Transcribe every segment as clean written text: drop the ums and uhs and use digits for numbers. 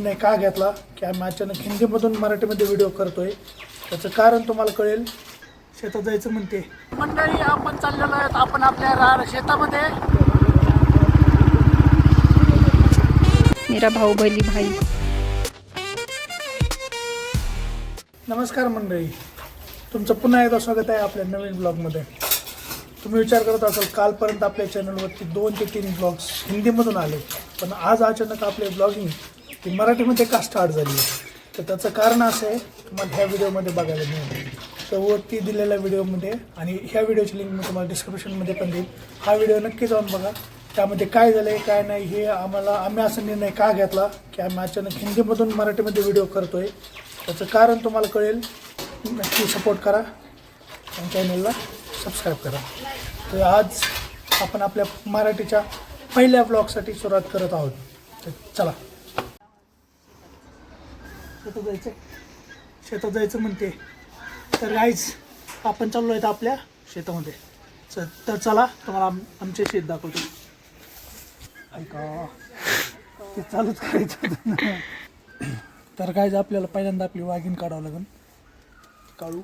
निर्णय का घेतला की आम्ही अचानक हिंदीमधून मराठीमध्ये व्हिडिओ करतोय, त्याचं कारण तुम्हाला कळेल. शेतात जायचं म्हणते मंडळी, आपण चाललेलो आहेत आपण आपल्या शेतामध्ये. मेरा भाऊ बली भाई. नमस्कार मंडळी, तुमचं पुन्हा एकदा स्वागत आहे आपल्या नवीन ब्लॉगमध्ये. तुम्ही विचार करत असाल कालपर्यंत आपल्या चॅनलवरती 2 ते 3 ब्लॉग्स हिंदीमधून आले, पण आज अचानक आपले ब्लॉगिंग ती मराठीमध्ये का स्टार्ट झाली आहे. तर त्याचं कारण असं आहे, तुम्हाला ह्या व्हिडिओमध्ये बघायला मिळेल. तर वरती दिलेल्या व्हिडिओमध्ये आणि ह्या व्हिडिओची लिंक मी तुम्हाला डिस्क्रिप्शनमध्ये पण देईन. हा व्हिडिओ नक्की जाऊन बघा. त्यामध्ये काय झालं आहे काय नाही हे आम्ही असा निर्णय का घेतला की आम्ही अचानक हिंदीमधून मराठीमध्ये व्हिडिओ करतोय, त्याचं कारण तुम्हाला कळेल. नक्की सपोर्ट करा आणि चॅनलला सबस्क्राईब करा. तर आज आपण आपल्या मराठीच्या पहिल्या ब्लॉगसाठी सुरुवात करत आहोत. तर चला, शेतात जायचं म्हणते. तर गाईज आपण चाललो आहेत आपल्या शेतामध्ये. तर चला तुम्हाला आमचे शेत दाखवतो. ऐका, ते चालूच करायचं होतं. तर गाईज आपल्याला पहिल्यांदा आपली वाघीण काढावं लागेल. काळू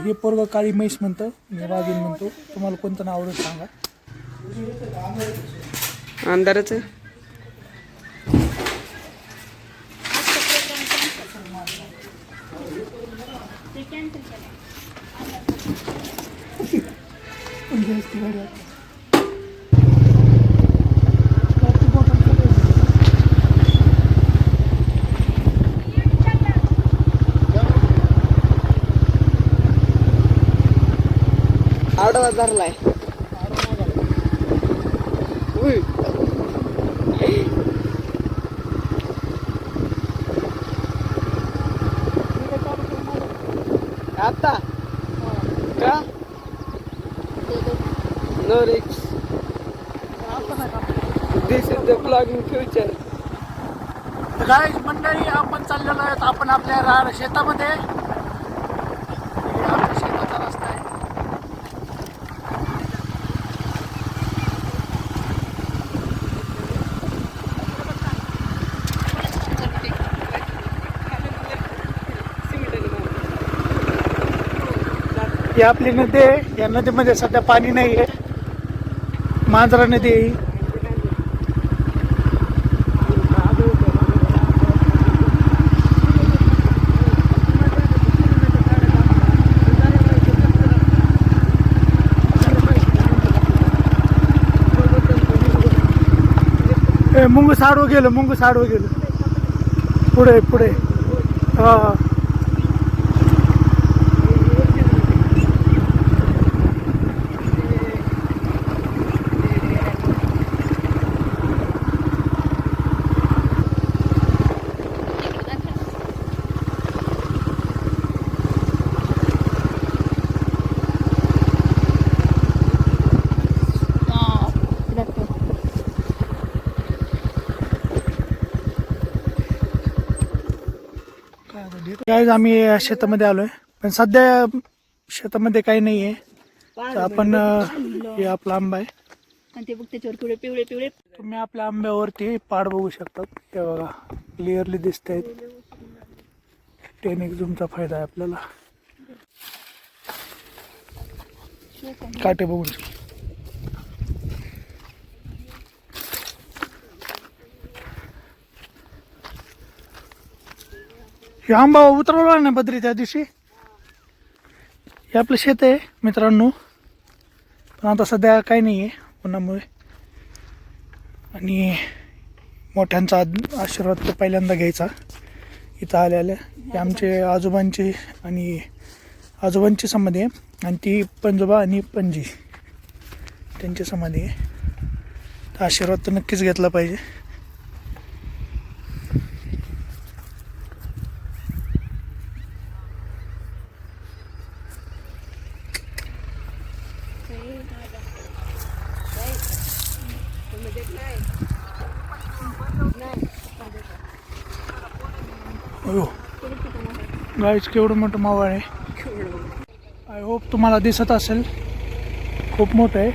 हे पोरग काळी म्हैस म्हणतं, मी वाघीण म्हणतो. तुम्हाला कोणतं नाव आवडत सांगा. अंधारच आहे. आडवा धरलाय. आता का no risks, this is the blogging future. Guys मंडळी, आपण चाललेलो आहेत आपण आपल्या शेतामध्ये. आपल्या शेताचा रस्ता आहे. ही आपली नदी आहे. या नदीमध्ये सध्या पाणी नाही आहे. मांजरा नदी आहे. मुंगूस आडवं गेलं. पुढे हा. गाईज आम्ही शेतामध्ये आलोय, पण सध्या शेतामध्ये काही नाही आहे. तर आपण हे आपला आंबा आहे. आणि ते बघ त्याच्यावर पिवळे तुम्ही आपल्या आंब्यावरती पाड बघू शकतात. ते बघा क्लिअरली दिसत आहेत. 10x झूमचा फायदा आहे आपल्याला. काटे बघून हे आंबा उतरवला ना बद्री त्या दिवशी. हे आपलं शेत आहे मित्रांनो, पण आता सध्या काही नाही आहे उन्हामुळे. आणि मोठ्यांचा आशीर्वाद तर पहिल्यांदा घ्यायचा इथं आल्या. हे आमचे आजोबांची समाधी आहे. आणि ती पंजोबा आणि पणजी त्यांची समाधी आहे. तर आशीर्वाद तर नक्कीच घेतला पाहिजे. गाईज केवढं मोठं मावळ आहे. आय होप तुम्हाला दिसत असेल, खूप मोठं आहे.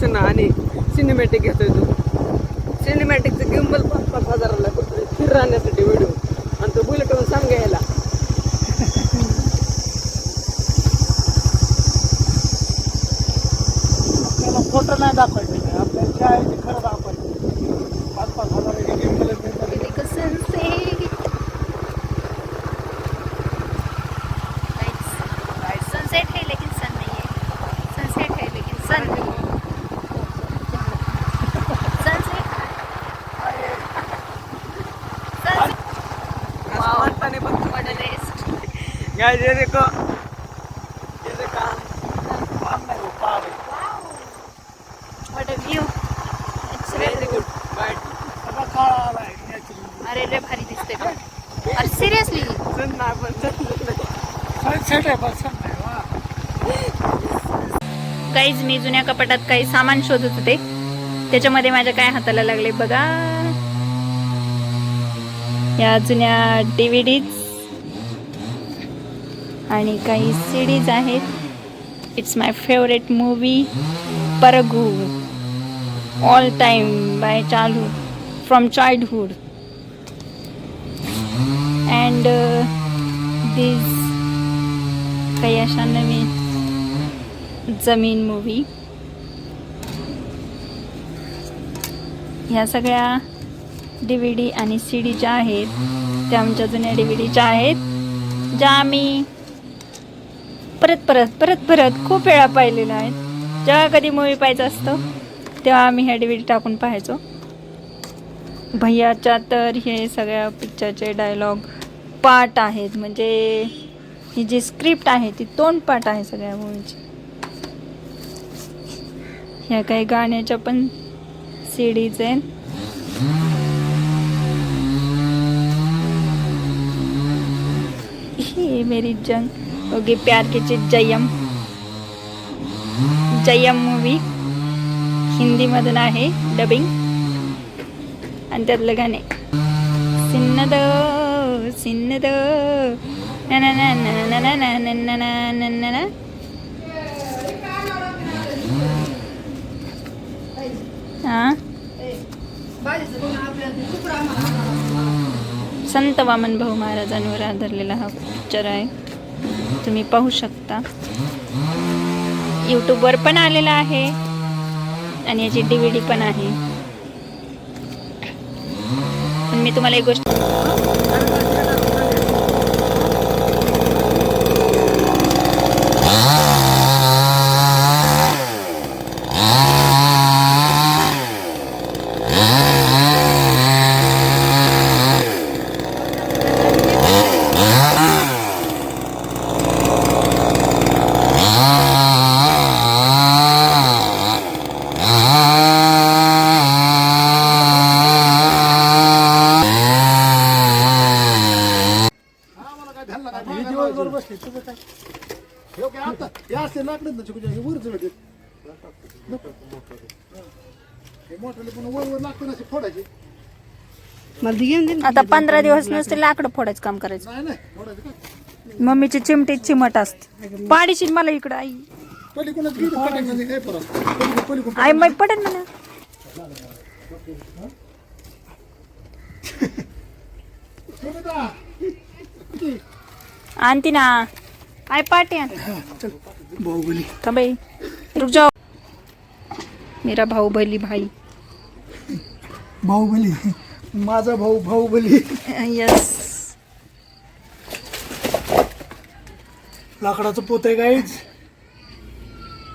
ॲक्शन आणि सिनेमॅटिक घेतोय तो. सिनेमॅटिकचं गिम्बल 5-5 हजाराला पडतोय स्थिर राहण्यासाठी व्हिडिओ, आणि तो बुलेटवर सांग यायला. आपल्याला फोटो नाही दाखवायचे, आपल्याला जे आहे ते खरं दाखवायचं. 5-5 हजाराचे गेम सनसेट है लेकिन सन नहीं है. सनसेट है लेकिन सन सनसेट म्हणताने पण व्हाट अ रेस्ट. काय जे देखो ये देखा what a view. Very good bye. अरे रे भारी दिसते का. अरे सिरियसली सन ना पण सनसेट आहे पण सन नाही. वा गाईज, मी जुन्या कपाटात काही सामान शोधत होते, त्याच्यामध्ये माझ्या काय हाताला लागले बघा. या जुन्या DVDs आणि काही CDs आहेत. इट्स माय फेवरेट मूवी परगू, all time by childhood, from childhood. And this काही अशा नवीन जमीन मूवी. ह्या सगळ्या DVD आणि CD ज्या आहेत त्या आमच्या जुन्या DVDच्या आहेत, ज्या आम्ही परत खूप वेळा पाहिलेल्या आहेत. जेव्हा कधी मूवी पाहायचा असतो तेव्हा आम्ही ह्या DVD टाकून पाहायचो. भैयाच्या तर हे सगळ्या पिक्चरचे डायलॉग पार्ट आहेत, म्हणजे ही जी स्क्रिप्ट आहे ती तोंडपाठ आहे सगळ्या मूवीची. ह्या काही गाण्याच्या पण CDs आहेत. ही मेरी जंग होगी प्यार की चित जयम मूवी हिंदीमधून आहे डबिंग, आणि त्यातलं गाणे सिन्नद सिन्नद ना ना ना ना ना ना ना ना ना ना ना. हां, संत वामन भाऊ महाराजांवर आधारलेला हा पिक्चर आहे, तुम्ही पाहू शकता. यूट्यूबवर पण आलेला आहे आणि याची DVD पण आहे. पण मी तुम्हाला एक गोष्ट हे दिवसभर बसले तुझं काय. हे काय आता हे असते लाकडं ना चिकूच्या, हे वरच भेटते. हे मोठाले पण वर लागतं असे फोडायचे. आता 15 दिवस नुसते लाकडं फोडायचं काम करायचं. नाही नाही फोडायचे काय. मम्मीची चिमटी चिमट असते. पाडीशील मला इकडं आई. पलीकडूनच गेली पटायचं काय परत पलीकडून आई मग पडेल म्हणा. आणती ना आई पाटी आण. बाहुबली का बाई रुक जाओ. मेरा बाहुबली भाई. बाहुबली माझा भाऊ बाहुबली. यस. लाकडाचं पोत आहे गाईज,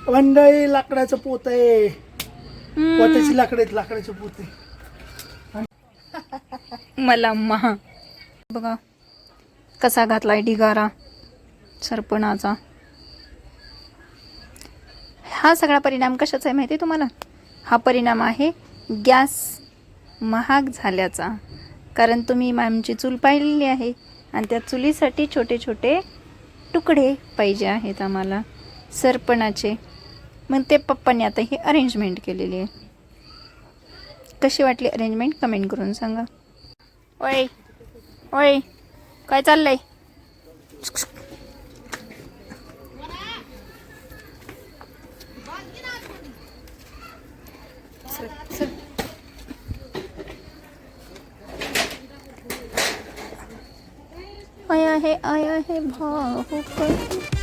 मंडळी लाकडाचं पोत आहे. पोत्याची लाकडं आहेत, लाकडाचे पोते. मला महा बघा कसा घातलाय ढिगारा सरपणाचा. हा सगळा परिणाम कशाचा आहे माहिती आहे तुम्हाला? हा परिणाम आहे गॅस महाग झाल्याचा. कारण तुम्ही आमची चूल पाहिलेली आहे आणि त्या चुलीसाठी छोटे छोटे तुकडे पाहिजे आहेत आम्हाला सरपणाचे. मग ते पप्पांनी आता ही अरेंजमेंट केलेली आहे. कशी वाटली अरेंजमेंट कमेंट करून सांगा. ओय ओय काय चाललंय? आया है भाव